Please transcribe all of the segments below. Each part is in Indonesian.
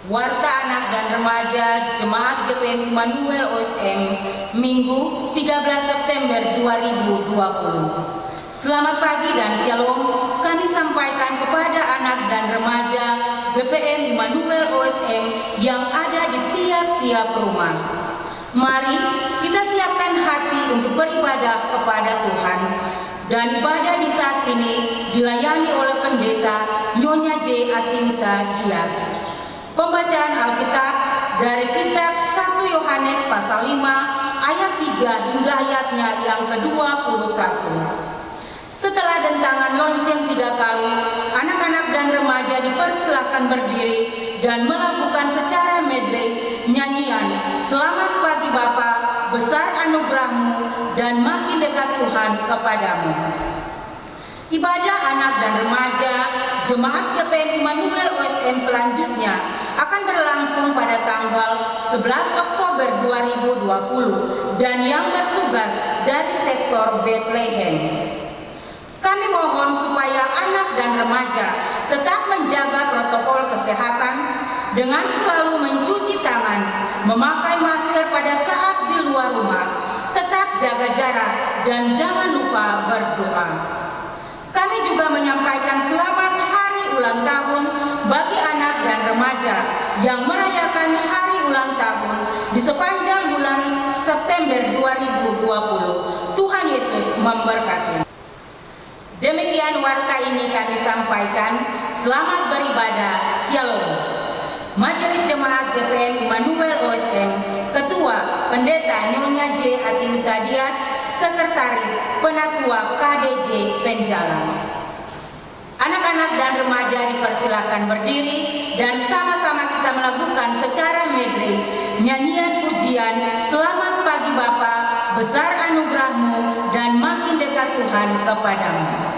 Warta Anak dan Remaja Jemaat GPM Immanuel OSM, Minggu 13 September 2020. Selamat pagi dan shalom kami sampaikan kepada anak dan remaja GPM Immanuel OSM yang ada di tiap-tiap rumah. Mari kita siapkan hati untuk beribadah kepada Tuhan. Dan ibadah di saat ini dilayani oleh pendeta Nyonya J. Atiwita Dias. Pembacaan Alkitab dari kitab 1 Yohanes pasal 5 ayat 3 hingga ayatnya yang ke-21. Setelah dentangan lonceng 3 kali, anak-anak dan remaja dipersilakan berdiri dan melakukan secara medley nyanyian Selamat pagi Bapa, besar anugerah-Mu dan makin dekat Tuhan kepadamu. Ibadah anak dan remaja Jemaat GPM Immanuel OSM selanjutnya akan berlangsung pada tanggal 11 Oktober 2020 dan yang bertugas dari sektor Bethlehem. Kami mohon supaya anak dan remaja tetap menjaga protokol kesehatan dengan selalu mencuci tangan, memakai masker pada saat di luar rumah, tetap jaga jarak, dan jangan lupa berdoa. Kami juga menyampaikan selamat hari ulang tahun bagi anak dan remaja yang merayakan hari ulang tahun di sepanjang bulan September 2020. Tuhan Yesus memberkati. Demikian warta ini kami sampaikan. Selamat beribadah. Shalom. Majelis Jemaat GPM Immanuel OSM, Ketua Pendeta Nyonya J. Atiwita Dias, Sekretaris Penatua KDJ Venjalan. Anak-anak dan remaja dipersilakan berdiri dan sama-sama kita melakukan secara medley nyanyian pujian Selamat pagi Bapa, besar anugerah-Mu dan makin dekat Tuhan kepadamu.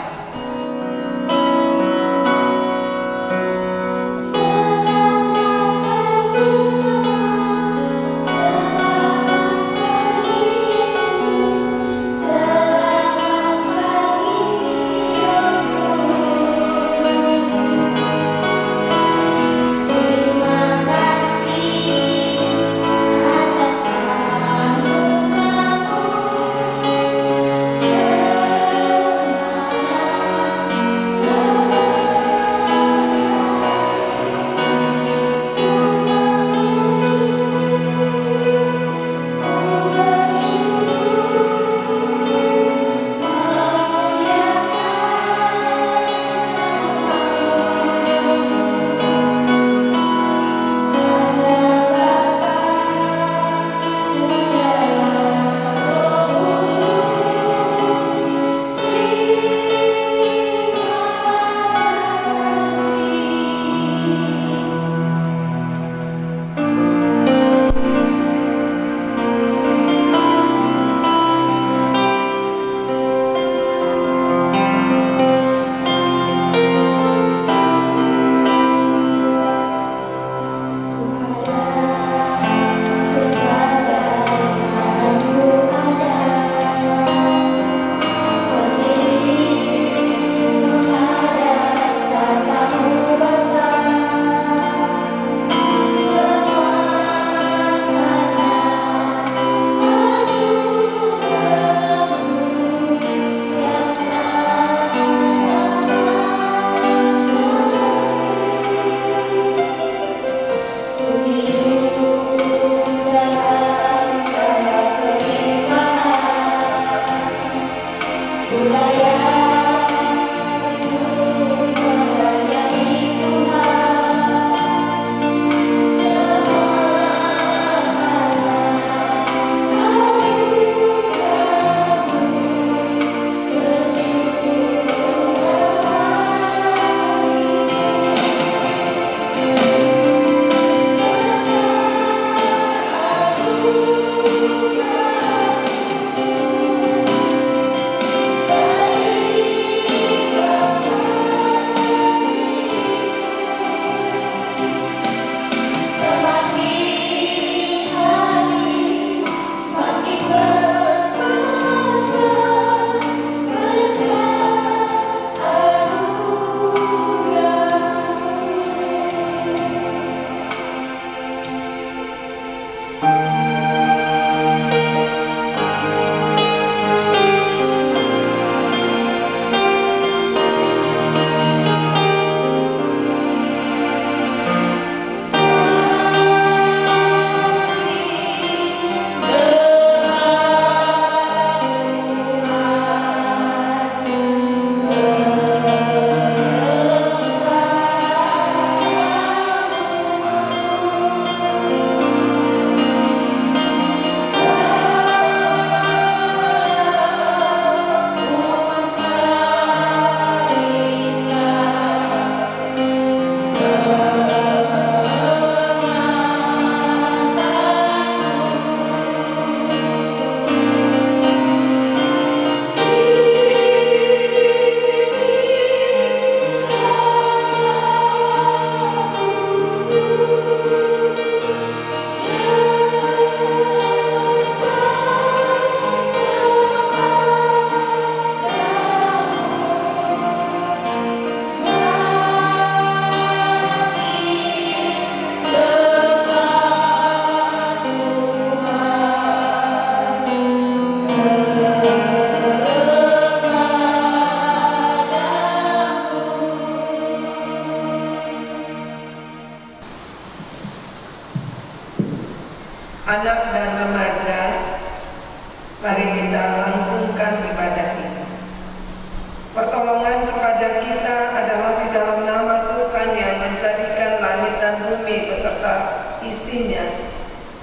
isinya,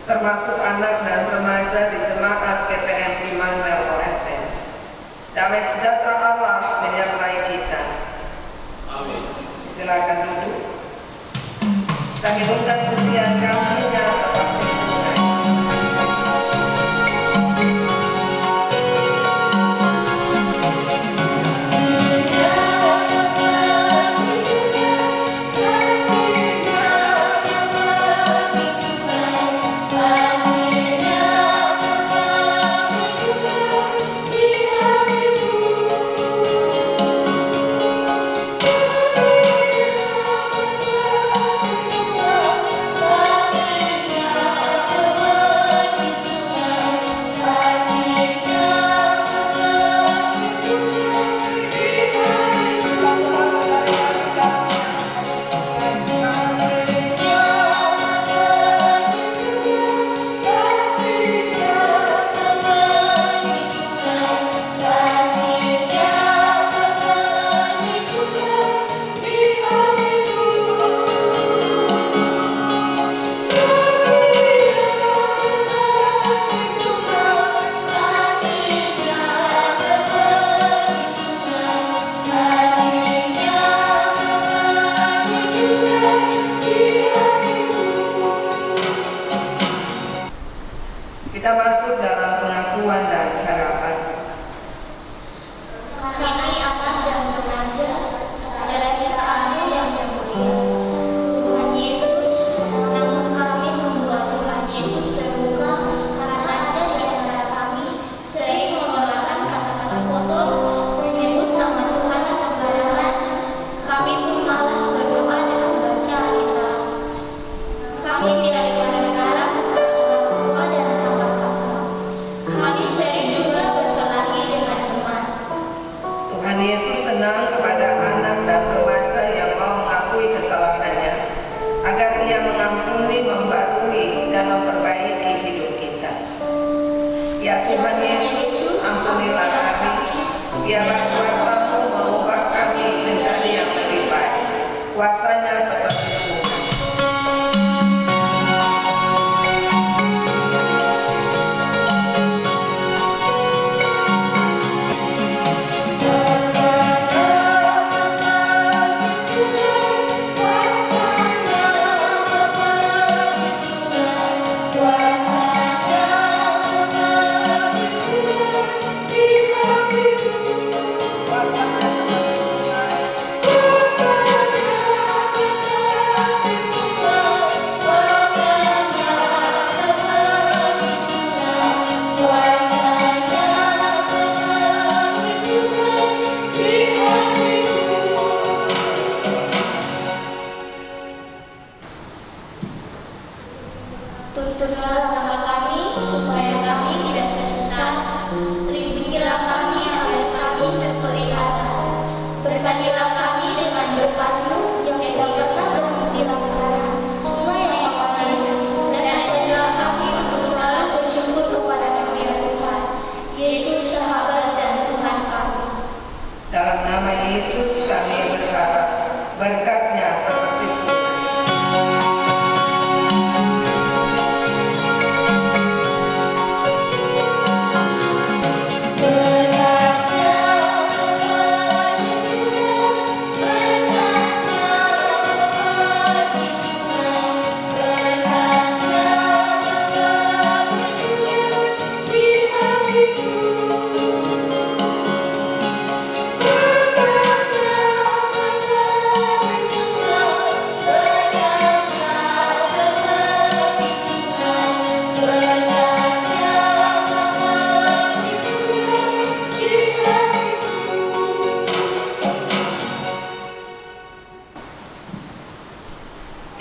termasuk anak dan remaja di jemaat GPM Immanuel OSM. Damai sejahtera Allah menyertai kita. Amin. Silakan duduk. Kita hidupkan pujian kasih-Nya seperti sungai. Kita masuk dalam pengakuan dan harapan. Kami anak dan remaja adalah ciptaan-Mu yang mulia, Tuhan Yesus. Namun kami membuat Tuhan Yesus terluka karena ada di antara kami sering menggunakan kata-kata kotor, menyebut nama Tuhan sembarangan. Kami pun malas berdoa dan membaca Alkitab. Kami tidak kedengaran kepada orang tua dan kakak-kakak. Kami sering juga berkelahi dengan teman. Tuhan Yesus senang kepada anak dan remaja yang mau mengakui kesalahannya, agar Ia mengampuni, membarui, dan memperbaiki hidup kita. Ya Tuhan Yesus, ampunilah kami, biarlah kuasa-Mu mengubah kami menjadi yang lebih baik. Kuasa-Nya seperti sungai. Tuntunlah langkah kami supaya kami tidak tersesat. Lindungilah kami agar kami terpelihara. Berkatilah kami dengan berkat-Mu yang tidak pernah berhenti laksana, sungai yang mengalir, dan ajarilah kami untuk selalu bersyukur kepada-Mu ya Tuhan, Yesus sahabat dan Tuhan kami. Dalam nama Yesus kami berharap, berkat-Nya seperti sungai.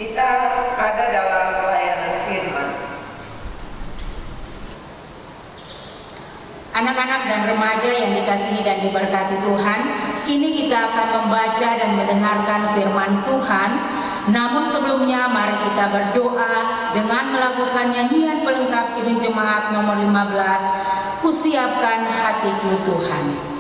Kita ada dalam pelayanan firman. Anak-anak dan remaja yang dikasihi dan diberkati Tuhan, kini kita akan membaca dan mendengarkan firman Tuhan. Namun sebelumnya mari kita berdoa dengan melakukan nyanyian pelengkap Kidung Jemaat nomor 15, Kusiapkan Hatiku Tuhan.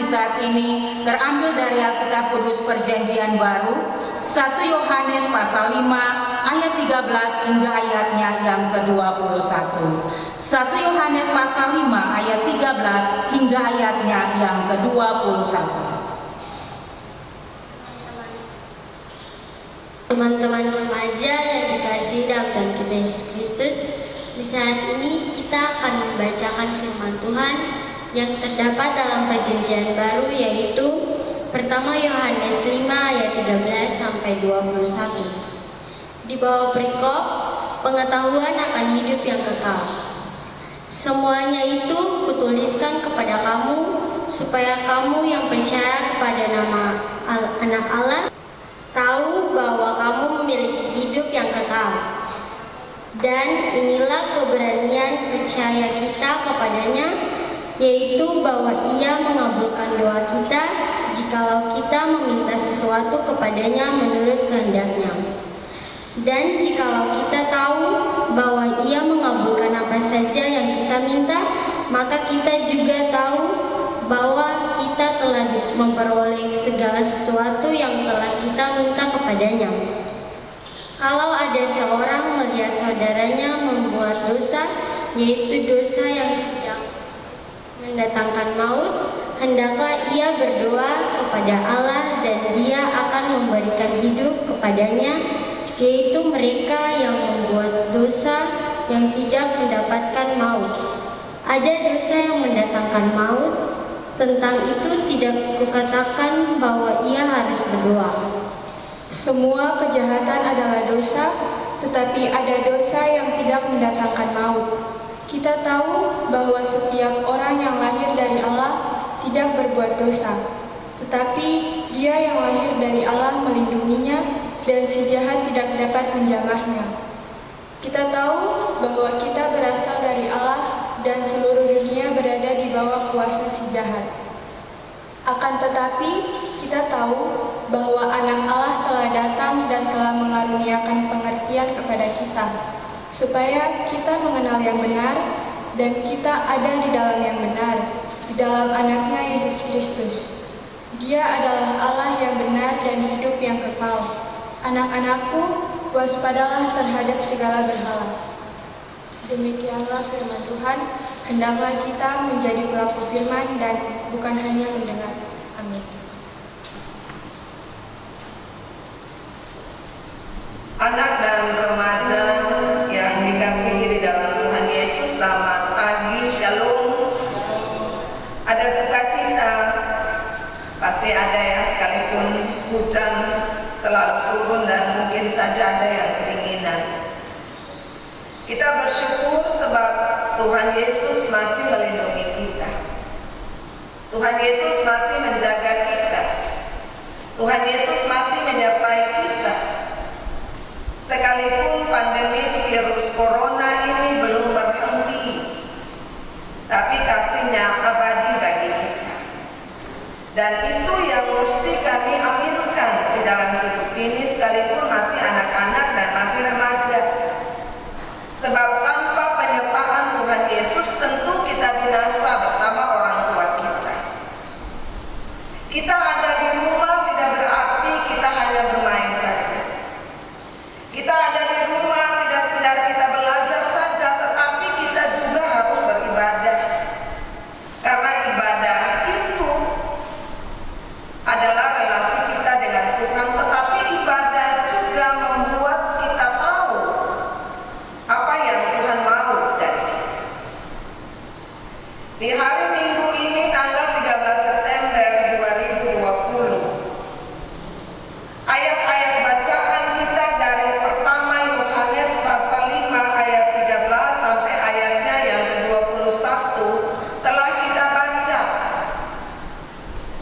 saat ini terambil dari Alkitab Kudus Perjanjian Baru, 1 Yohanes pasal 5 ayat 13 hingga ayatnya yang ke-21. 1 Yohanes pasal 5 ayat 13 hingga ayatnya yang ke-21. Teman-teman remaja yang dikasihi dalam Tuhan kita Yesus Kristus, di saat ini kita akan membacakan firman Tuhan yang terdapat dalam Perjanjian Baru, yaitu pertama Yohanes 5 ayat 13 sampai 21. Di bawah perikop pengetahuan akan hidup yang kekal. Semuanya itu kutuliskan kepada kamu supaya kamu yang percaya kepada nama Anak Allah tahu bahwa kamu memiliki hidup yang kekal. Dan inilah keberanian percaya kita kepadanya, yaitu bahwa Ia mengabulkan doa kita jikalau kita meminta sesuatu kepadanya menurut kehendak-Nya. Dan jikalau kita tahu bahwa Ia mengabulkan apa saja yang kita minta, maka kita juga tahu bahwa kita telah memperoleh segala sesuatu yang telah kita minta kepadanya. Kalau ada seorang melihat saudaranya membuat dosa, yaitu dosa yang tidak mendatangkan maut, hendaklah ia berdoa kepada Allah dan Dia akan memberikan hidup kepadanya, yaitu mereka yang membuat dosa yang tidak mendapatkan maut. Ada dosa yang mendatangkan maut, tentang itu tidak kukatakan bahwa ia harus berdoa. Semua kejahatan adalah dosa, tetapi ada dosa yang tidak mendatangkan maut. Kita tahu bahwa setiap orang yang lahir dari Allah tidak berbuat dosa, tetapi Dia yang lahir dari Allah melindunginya dan si jahat tidak dapat menjamahnya. Kita tahu bahwa kita berasal dari Allah dan seluruh dunia berada di bawah kuasa si jahat. Akan tetapi kita tahu bahwa Anak Allah telah datang dan telah mengaruniakan pengertian kepada kita, supaya kita mengenal yang benar dan kita ada di dalam yang benar, di dalam Anaknya Yesus Kristus. Dia adalah Allah yang benar dan hidup yang kekal. Anak-anakku, waspadalah terhadap segala berhala. Demikianlah firman Tuhan, hendaklah kita menjadi pelaku firman dan bukan hanya mendengar. Amin. Anak dan remaja yang dikasihi di dalam Tuhan Yesus, selamat pagi, shalom. Ada sukacita, pasti ada ya, sekalipun hujan selalu turun dan mungkin saja ada yang kedinginan. Kita bersyukur sebab Tuhan Yesus masih melindungi kita. Tuhan Yesus masih menjaga kita. Tuhan Yesus masih menyertai kita. Sekalipun pandemi virus corona ini belum berhenti, tapi kasih-Nya abadi bagi kita. Dan itu yang mesti kami aminkan di dalam hidup ini, sekalipun masih anak-anak dan masih remaja. Sebab tanpa penyertaan Tuhan Yesus tentu kita binasa bersama orang tua kita. Kita ada di rumah tidak berarti kita hanya bermain saja. Kita ada di rumah tidak sekedar kita belajar saja, tetapi kita juga harus beribadah. Karena ibadah itu adalah relasi kita dengan Tuhan, tetapi ibadah juga membuat kita tahu apa yang Tuhan mau dari kita. Di hari Minggu ini tanggal 13 September 2020, ayat-ayat bacaan kita dari pertama Yohanes pasal 5 ayat 13 sampai ayatnya yang ke-21 telah kita baca.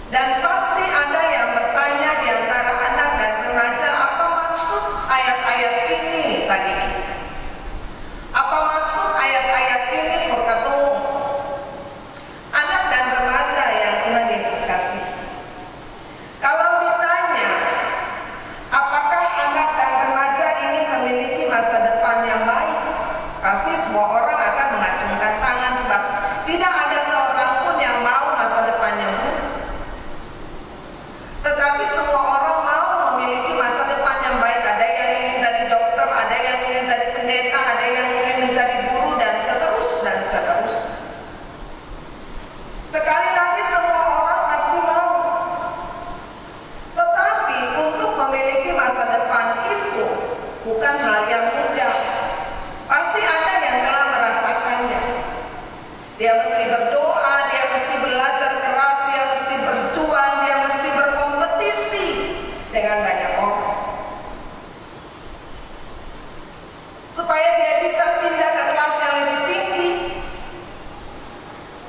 Dan pasti ada yang bertanya di antara anak dan remaja, apa maksud ayat-ayat ini bagi kita? Apa maksud ayat-ayat ini for katong? Anak dan remaja yang Tuhan Yesus kasih. Kalau ditanya, apakah anak dan remaja ini memiliki masa depan yang baik? Pasti semua orang akan mengacungkan tangan, sebab tidak ada seorang pun yang mau masa depannya buruk. bukan hal yang mudah. Pasti ada yang telah merasakannya. Dia mesti berdoa, dia mesti belajar keras, dia mesti berjuang, dia mesti berkompetisi dengan banyak orang supaya dia bisa pindah ke kelas yang lebih tinggi,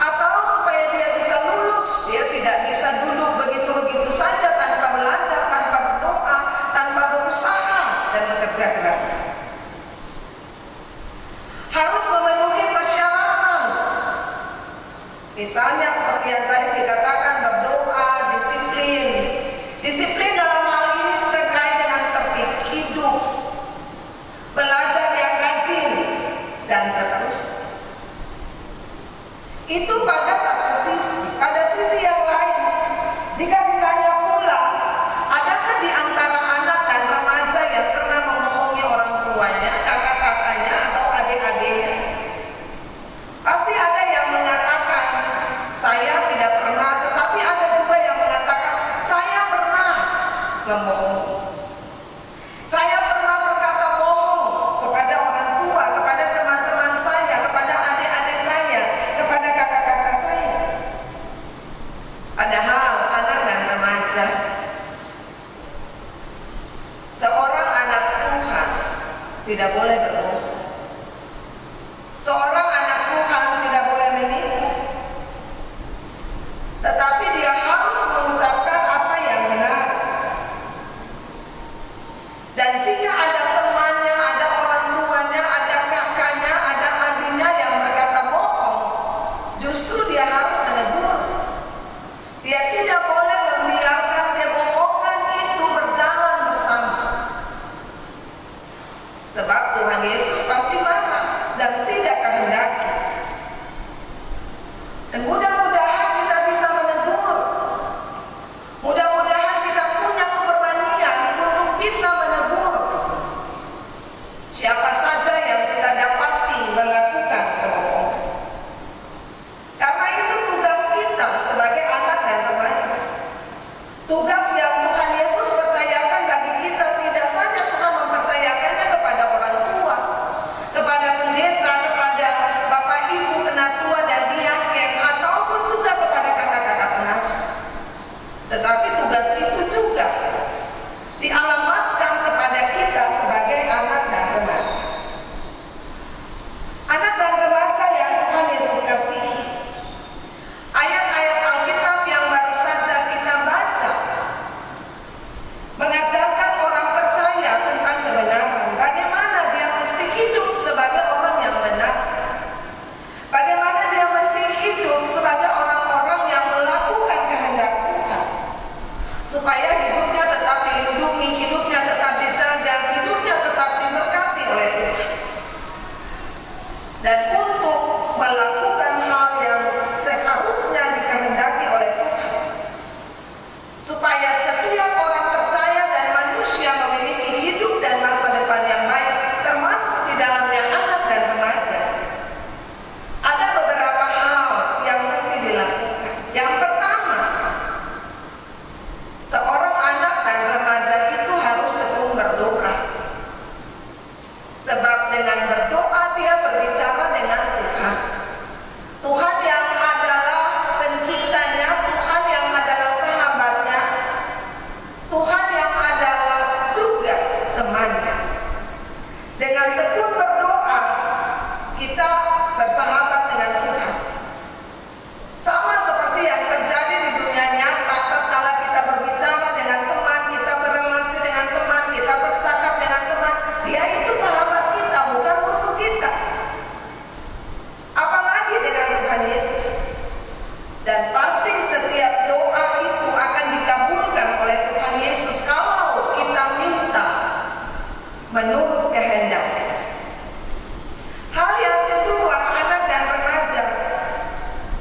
atau supaya dia bisa lulus. Dia tidak bisa duduk begitu-begitu saja tanpa belajar, tanpa berdoa, tanpa berusaha dan bekerja keras. Harus memenuhi persyaratan. Misalnya seperti yang tadi dikatakan, berdoa, disiplin. Disiplin dalam hal ini terkait dengan tertib hidup, belajar yang rajin, dan seterusnya. Itu pada satu sisi. Pada sisi yang lain, jika ditanya pula, adakah di antara anak dan remaja yang pernah memohongi orang tuanya, kakak-kakaknya, atau adik-adiknya? Pasti ada yang mengatakan, saya tidak pernah, tetapi ada juga yang mengatakan, saya pernah memohon. Saya pernah berkata bohong kepada orang tua, kepada teman-teman saya, kepada adik-adik saya, kepada kakak-kakak saya. Padahal anak dan remaja, seorang anak Tuhan tidak boleh berbohong. Seorang anak Tuhan tidak boleh menipu, tetapi dia harus mengucapkan apa yang benar. Dan jika ada temannya, ada orang tuanya, ada kakaknya, ada adiknya yang berkata bohong, justru dia harus menegur. Dia tidak boleh membiarkan kebohongan itu berjalan bersama. Sebab Tuhan Yesus pasti marah dan tidak kehendaki. Dan mudah-mudahan kita bisa menegur. Mudah-mudahan kita punya keberanian untuk bisa menegur siapa saja yang kita dapati melakukan kebohongan. Karena itu tugas kita sebagai anak dan remaja. Tugas yang Tuhan Yesus percayakan bagi kita, tidak saja Tuhan mempercayakannya kepada orang tua, kepada pendeta, kepada bapak ibu penatua dan diaken, ataupun juga kepada kakak-kakak pengasuh. Tetapi tugas itu juga dialamatkan kepada kita sebagai anak dan remaja. Anak dan remaja yang Tuhan Yesus kasihi. Ayat-ayat Alkitab yang baru saja kita baca mengajarkan orang percaya tentang kebenaran. Bagaimana dia mesti hidup sebagai orang yang benar. Bagaimana dia mesti hidup sebagai orang-orang yang melakukan kehendak Tuhan, supaya hidupnya tetap dilindungi, hidupnya tetap dijaga, hidupnya tetap diberkati oleh Tuhan. Dan untuk melakukan hal yang seharusnya dikehendaki oleh Tuhan, supaya setiap orang percaya dan manusia memiliki hidup dan masa depan yang baik, termasuk di dalamnya anak dan remaja. Ada beberapa hal yang mesti dilakukan. Yang pertama, seorang anak dan remaja itu harus tekun berdoa. Sebab dengan berdoa dia berbicara dengan Tuhan. Tuhan yang adalah penciptanya, Tuhan yang adalah sahabatnya, Tuhan yang adalah juga temannya. Dengan tekun berdoa, kita bersahabat dengan Tuhan. Sama seperti yang terjadi di dunia nyata, tatkala kita berbicara dengan teman, kita berrelasi dengan teman, kita bercakap dengan teman, dia itu sahabat kita, bukan musuh kita. Apalagi dengan Tuhan Yesus. Dan pasti setiap doa itu akan dikabulkan oleh Tuhan Yesus kalau kita minta menurut kehendak. Hal yang kedua, anak dan remaja,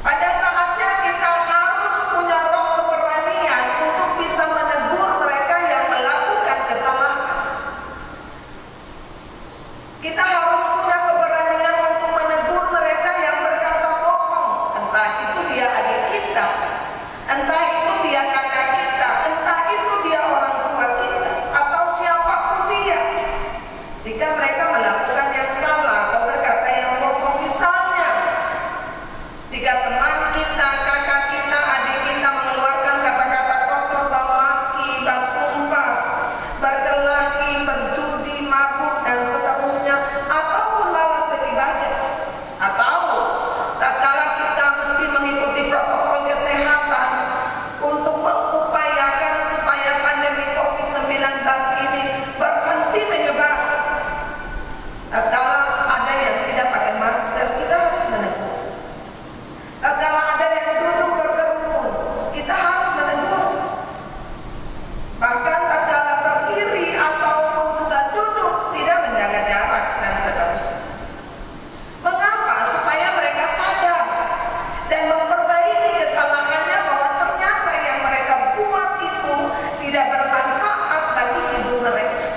pada saatnya kita harus punya roh keberanian untuk bisa menegur mereka yang melakukan kesalahan. Kita harus punya keberanian untuk menegur mereka yang berkata bohong, entah itu dia adik kita, entah itu dia kakak kita, entah itu dia orang tua kita, atau siapapun dia. jika mereka melakukan yang salah atau berkata yang bohong. Misalnya, jika teman kita, kakak kita, adik kita mengeluarkan kata-kata kotor, memaki, bersumpah, berkelahi, berjudi, mabuk, dan seterusnya, ataupun malas beribadah, atau tatkala kita mesti mengikuti protokol kesehatan untuk mengupayakan supaya pandemi COVID-19 ini berhenti menyebar. Tatkala ada yang tidak pakai masker, kita harus menegur. Tatkala ada yang duduk berkerumun, kita harus menegur. Bahkan tatkala berdiri ataupun juga duduk tidak menjaga jarak dan seterusnya. Mengapa? Supaya mereka sadar dan memperbaiki kesalahannya bahwa ternyata yang mereka buat itu tidak bermanfaat bagi hidup mereka,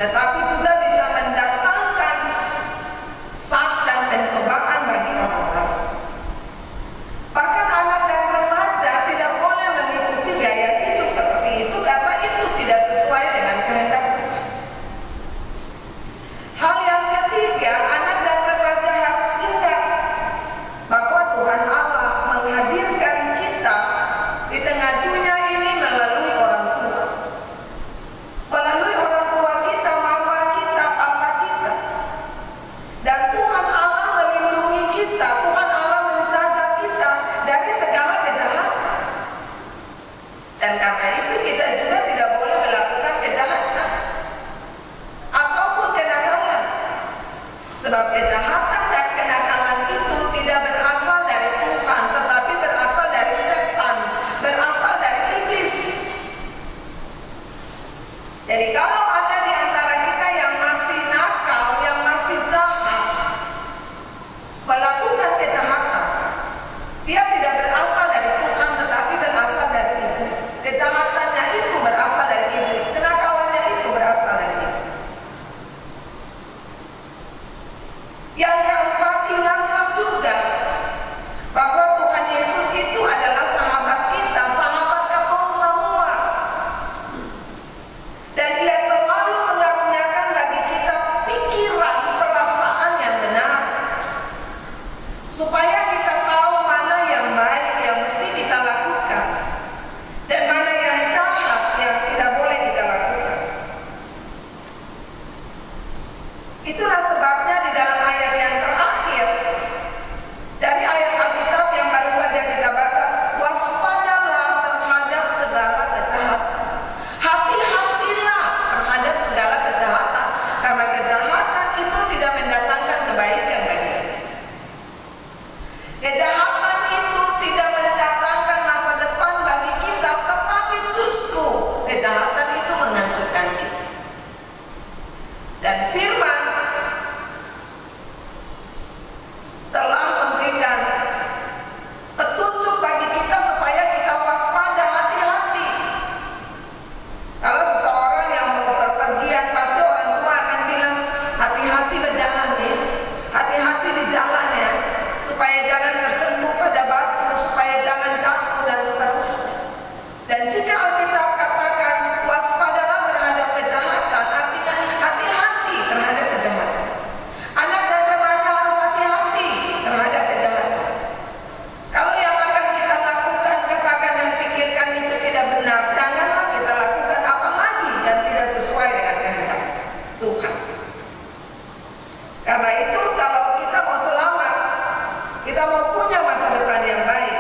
tetapi juga bisa mendatangkan sak dan pencobaan bagi orang lain. Bahkan anak dan remaja tidak boleh mengikuti gaya hidup seperti itu karena itu tidak sesuai dengan kehendak Tuhan. Hal yang ketiga, anak dan remaja harus ingat bahwa Tuhan Allah menghadirkan kita di tengah dunia ini melalui orang tua. Melalui orang tua kita, mama kita, papa kita. Dan Tuhan Allah melindungi kita, Tuhan Allah menjaga kita dari segala kejahatan. Dan karena itu kita juga tidak boleh melakukan kejahatan ataupun kenakalan. Sebab kejahatan dan kenakalan itu tidak berasal dari Tuhan, tetapi berasal dari setan, berasal dari iblis. Jadi kalau ada di antara kita yang masih nakal, yang masih jahat, melakukan kejahatan, dia tidak berasal dari Tuhan, tetapi berasal dari iblis. Kejahatannya itu berasal dari iblis, kenakalannya itu berasal dari iblis. Yang keempat, ingatlah juga bahwa Tuhan Yesus itu adalah sahabat kita, sahabat ketemu semua. Dan Dia selalu mengaruniakan bagi kita pikiran, perasaan yang benar, supaya kita tahu mana yang baik yang mesti kita lakukan dan mana yang jahat yang tidak boleh kita lakukan. Itulah sebabnya di dalam ayat yang terakhir dari ayat Alkitab yang baru saja kita baca, waspadalah terhadap segala kejahatan. Hati-hatilah terhadap segala kejahatan, karena kejahatan itu tidak mendatangkan kebaikan bagi kita. Kejahatan itu tidak mendatangkan masa depan bagi kita, tetapi justru kejahatan itu menghancurkan kita. Dan firman telah memberikan petunjuk bagi kita supaya kita waspada, hati-hati. Kalau seseorang yang mau berpergian, pasti orang tua akan bilang, hati-hati berjalan ya, hati-hati di jalan ya, supaya jangan tersentuh pada batu, supaya jangan jatuh dan seterusnya. Dan jika Alkitab katakan waspadalah terhadap kejahatan, artinya hati-hati terhadap kejahatan. Anak dan remaja harus hati-hati terhadap kejahatan. Kalau yang akan kita lakukan, katakan dan pikirkan itu tidak benar, janganlah kita lakukan apalagi dan tidak sesuai dengan kehendak Tuhan. Karena itu kalau kita mau selamat, kita mau punya masa depan yang baik,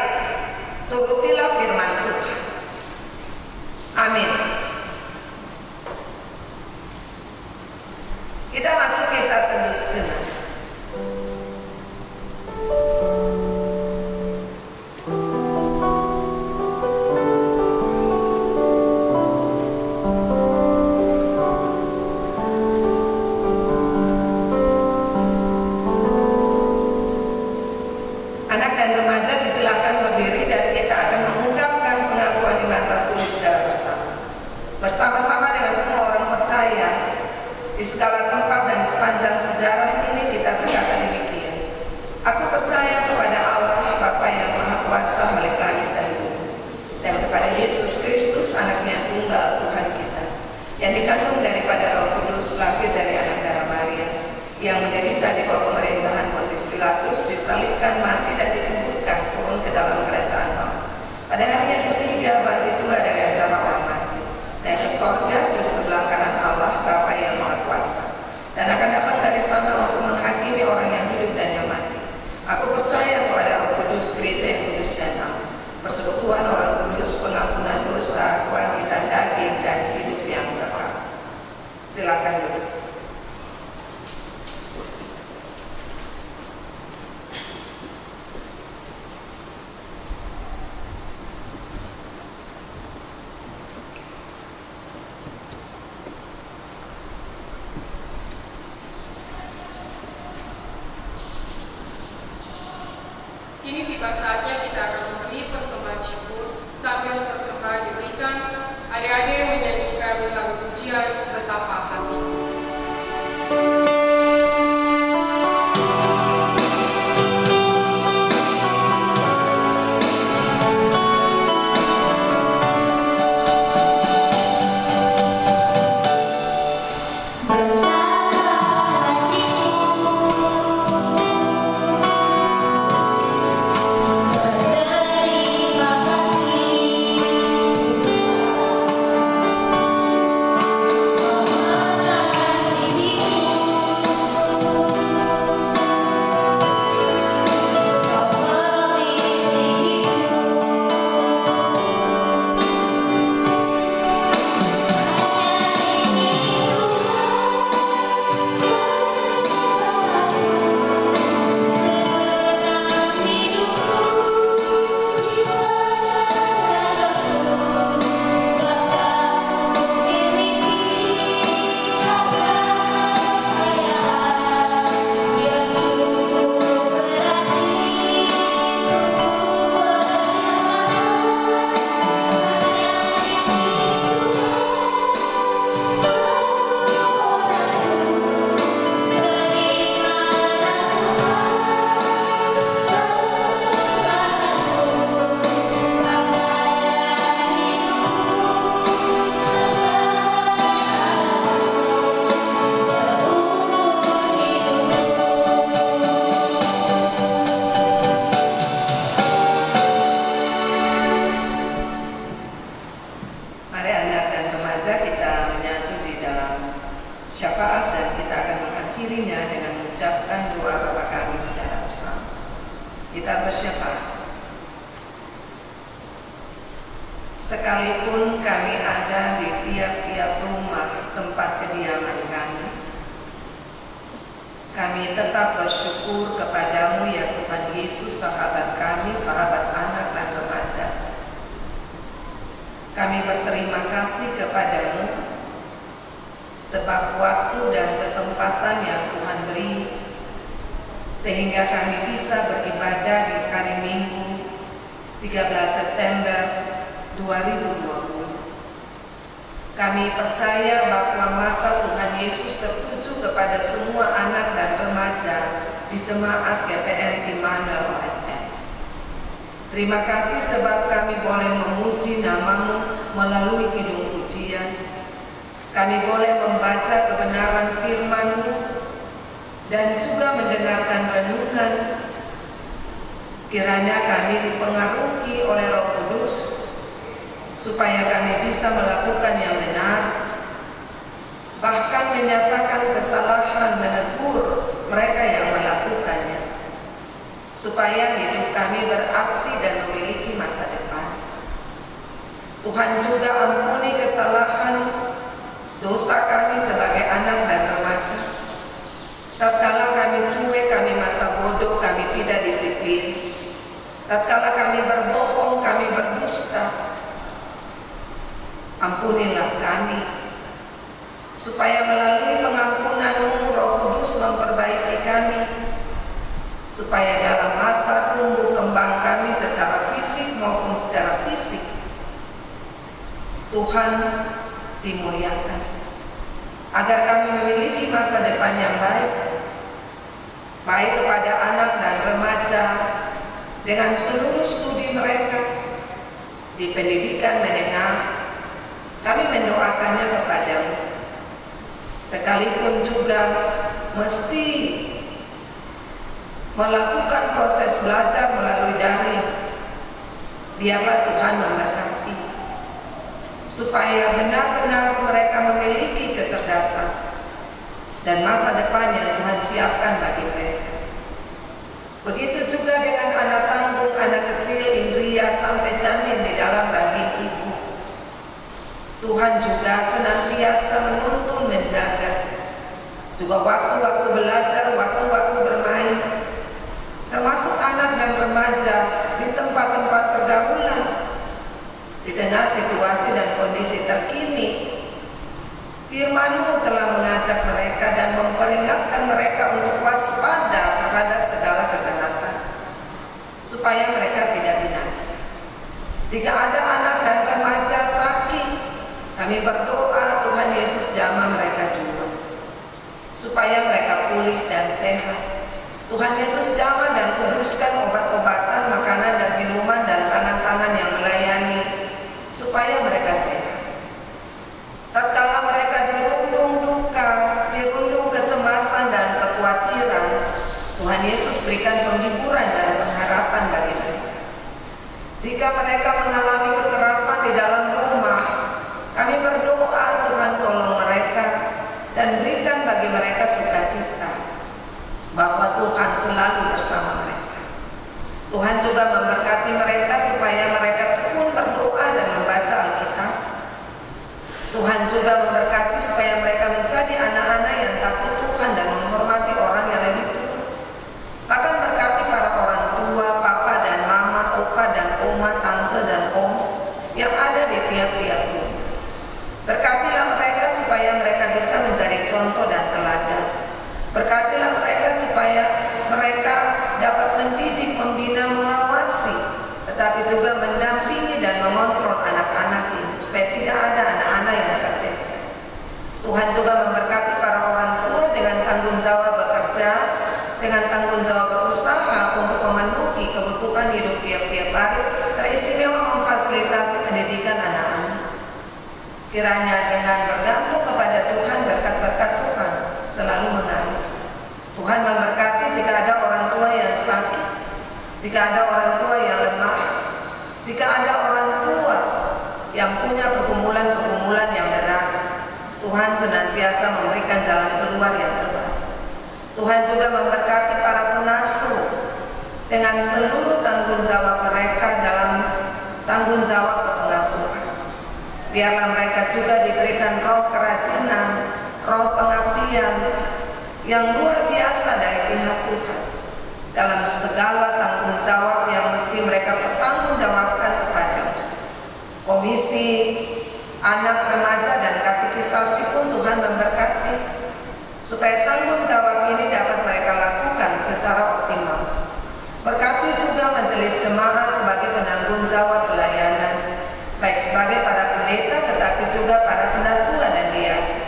turutilah firman Tuhan. Amin. Kita masuk kisah Tembus Genap. Anak dan remaja disilakan berdiri dan kita akan mengungkapkan pengakuan di mata sulit secara bersama-sama dengan semua orang percaya di segala tempat dan sepanjang sejarah ini. Kita berkata demikian: aku percaya kepada Allah Bapa yang Maha Kuasa milik langit dan bumi, dan kepada Yesus Kristus anaknya tunggal Tuhan kita, yang dikandung daripada Roh Kudus, lahir dari silakan duduk. Kini tiba saatnya kita akan memberi persembahan syukur. Sambil persembahan diberikan, adik-adik menyanyikan lagu pujian Betapa Hatiku. Syafaat dan kita akan mengakhirinya dengan mengucapkan doa Bapa Kami secara bersama. Kita bersyafaat. Sekalipun kami ada di tiap-tiap rumah tempat kediaman kami tetap bersyukur kepadamu ya Tuhan Yesus, sahabat kami, sahabat anak dan remaja. Kami berterima kasih kepadamu sebab waktu dan kesempatan yang Tuhan beri sehingga kami bisa beribadah di hari Minggu 13 September 2020. Kami percaya bahwa mata Tuhan Yesus tertuju kepada semua anak dan remaja di jemaat GPN Immanuel OSM. Terima kasih sebab kami boleh memuji nama-Mu melalui kidung pujian. Kami boleh membaca kebenaran firman-Mu dan juga mendengarkan renungan. Kiranya kami dipengaruhi oleh Roh Kudus supaya kami bisa melakukan yang benar, bahkan menyatakan kesalahan, menegur mereka yang melakukannya, supaya hidup kami berarti dan memiliki masa depan. Tuhan juga ampuni kesalahan dosa kami sebagai anak dan remaja. Tatkala kami cuek, kami masa bodoh, kami tidak disiplin. Tatkala kami berbohong, kami berdusta. Ampunilah kami, supaya melalui pengampunan-Mu Roh Kudus memperbaiki kami, supaya dalam masa tumbuh kembang kami secara fisik maupun secara fisik, Tuhan dimuliakan, agar kami memiliki masa depan yang baik kepada anak dan remaja dengan seluruh studi mereka di pendidikan menengah. Kami mendoakannya kepadamu, sekalipun juga mesti melakukan proses belajar melalui daring. Biarlah Tuhan memberkati, supaya benar-benar mereka memiliki kecerdasan dan masa depan yang Tuhan siapkan bagi mereka. Begitu juga dengan anak tanggung, anak kecil, Indria sampai janin di dalam rahim ibu. Tuhan juga senantiasa menuntun, menjaga, juga waktu-waktu belajar, waktu-waktu bermain, termasuk anak dan remaja di tempat-tempat pergaulan. Di tengah situasi dan kondisi terkini, Firman-Mu telah mengajak mereka dan memperingatkan mereka untuk waspada terhadap segala kejahatan, supaya mereka tidak binasa. Jika ada anak dan remaja sakit, kami berdoa Tuhan Yesus jamah mereka juga, supaya mereka pulih dan sehat. Tuhan Yesus jamah dan kuduskan obat-obatan, makanan dan minuman dan tangan-tangan yang melayani, supaya mereka sehat. Tatkala mereka dirundung duka, dirundung kecemasan dan kekhawatiran, Tuhan Yesus berikan penghiburan dan pengharapan bagi mereka. Jika mereka mengalami kekerasan di dalam rumah, kami berdoa Tuhan tolong mereka dan berikan bagi mereka sukacita, bahwa Tuhan selalu bersama mereka. Tuhan juga memberkati mereka supaya mereka tekun berdoa dan membaca Alkitab. Tuhan juga memberkati supaya mereka menjadi anak-anak yang takut Tuhan dan menghormati orang yang lebih tua. Bahkan berkati para orang tua, papa dan mama, opa dan oma, tante dan om yang ada di tiap-tiap rumah. Berkatilah mereka supaya mereka bisa menjadi contoh dan teladan. Berkatilah mereka supaya mereka dapat mendidik, membina, mengawasi, tetapi juga mendampingi dan mengontrol anak-anak ini, supaya tidak ada anak-anak yang tercecer. Tuhan juga memberkati para orang tua dengan tanggung jawab bekerja, dengan tanggung jawab berusaha untuk memenuhi kebutuhan hidup tiap-tiap hari, teristimewa memfasilitasi pendidikan anak-anak. Kiranya dengan bergantung kepada Tuhan, berkat-berkat Tuhan selalu mengalir. Tuhan memberkati jika ada orang tua yang sakit, jika ada orang tua yang lemah, jika ada orang tua yang punya pergumulan-pergumulan yang berat. Tuhan senantiasa memberikan jalan keluar yang terbaik. Tuhan juga memberkati para pengasuh dengan seluruh tanggung jawab mereka dalam tanggung jawab kepengasuhan. Biarlah mereka juga diberikan roh kerajinan, roh pengabdian yang luar biasa dari pihak Tuhan dalam segala tanggung jawab yang mesti mereka pertanggungjawabkan kepada Komisi Anak, Remaja dan Katekisasi pun Tuhan memberkati supaya tanggung jawab ini dapat mereka lakukan secara optimal. Berkati juga majelis jemaat sebagai penanggung jawab pelayanan, baik sebagai para pendeta tetapi juga para penatua dan diaken.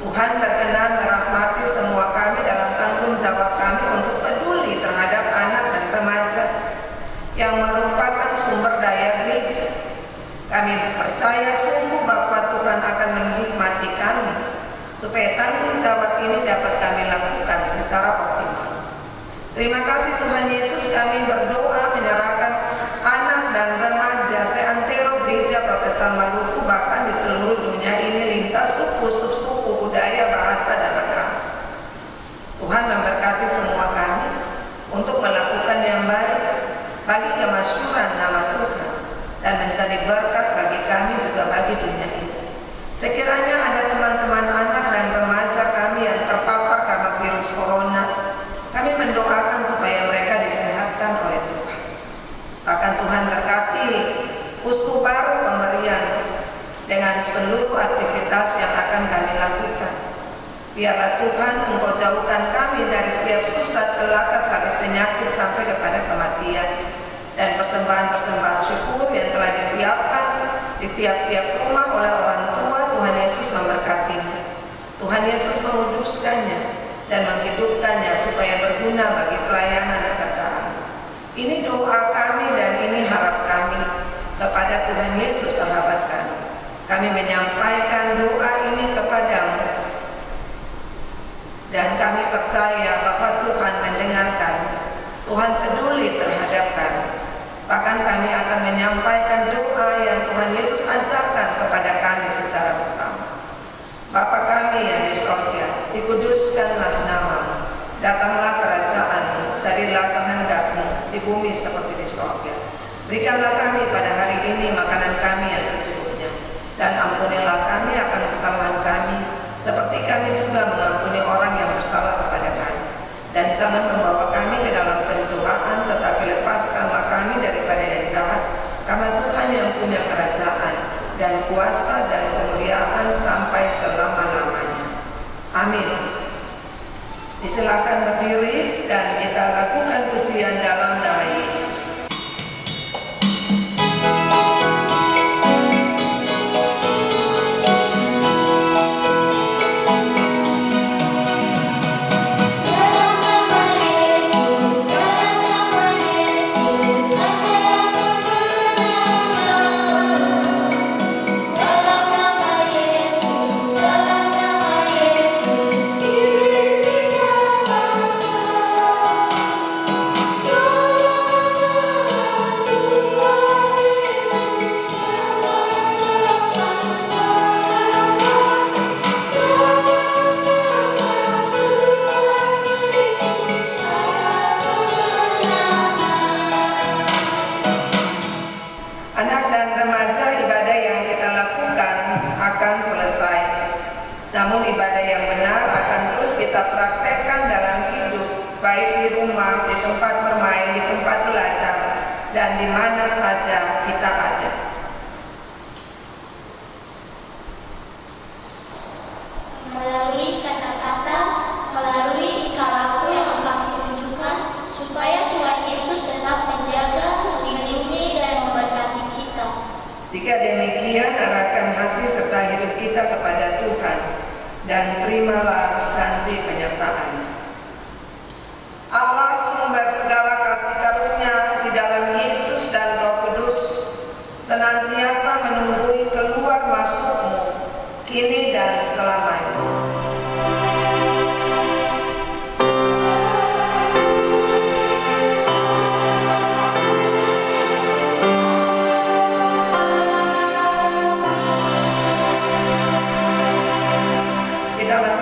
Tuhan berkenan merahmati semua kami dalam tanggung jawab kami untuk peduli terhadap anak dan remaja yang merupakan sumber daya gereja. Kami percaya sungguh bahwa Tuhan akan menghikmati kami supaya tanggung jawab ini dapat kami lakukan secara optimal. Terima kasih Tuhan Yesus, kami berdoa menyerahkan anak dan remaja seantero Gereja Protestan Maluku, bahkan di seluruh dunia ini lintas suku, subsuku, budaya, bahasa dan agama. Tuhan memberkati semua kami untuk melakukan yang baik bagi kemasyhuran nama Tuhan dan menjadi berkat bagi kami juga bagi dunia ini. Sekiranya ada teman-teman anak dan remaja kami yang terpapar karena virus corona, kami mendoakan supaya mereka disehatkan oleh Tuhan. Bahkan Tuhan berkati uskup baru pemberian dengan seluruh aktivitas yang akan kami lakukan. Biarlah Tuhan Engkau jauhkan kami dari setiap susah, celaka, sakit, penyakit sampai kepada kematian. Dan persembahan-persembahan syukur yang telah disiapkan di tiap-tiap rumah oleh orang tua, Tuhan Yesus memberkatinya. Tuhan Yesus menguduskannya dan menghidupkannya supaya berguna bagi pelayanan dan pekerjaan. Ini doa kami dan ini harap kami kepada Tuhan Yesus sahabat kami. Kami menyampaikan doa ini kepadamu dan kami percaya bahwa Tuhan mendengarkan. Tuhan peduli terhadap kami. Bahkan kami akan menyampaikan doa yang Tuhan Yesus ajarkan kepada kami secara bersama. Bapa kami yang di sorga, dikuduskanlah namamu, datanglah kerajaan-Mu, jadilah kehendak-Mu di bumi seperti di sorga. Berikanlah kami pada hari ini makanan kami yang secukupnya, dan ampunilah kami akan kesalahan kami, seperti kami juga mengampuni orang jangan membawa kami ke dalam pencobaan, tetapi lepaskanlah kami daripada yang jahat. Karena Tuhan yang punya kerajaan dan kuasa dan kemuliaan sampai selama-lamanya. Amin. Disilakan berdiri dan kita lakukan pujian dalam nama Yesus. Anak dan remaja, ibadah yang kita lakukan akan selesai. Namun ibadah yang benar akan terus kita praktekkan dalam hidup, baik di rumah, di tempat bermain, di tempat belajar, dan di mana saja kita ada. Melalui kata-kata, melalui tingkah laku yang kami tunjukkan, supaya Tuhan Yesus tetap menjaga, melindungi, dan memberkati kita. Jika demikian, arahkan hati serta hidup kita kepada Tuhan, dan terimalah janji penyertaan. Allah sumber segala kasih karunia di dalam Yesus dan Roh Kudus senantiasa menunggui keluar masukmu, kini dan selamanya. Kita masih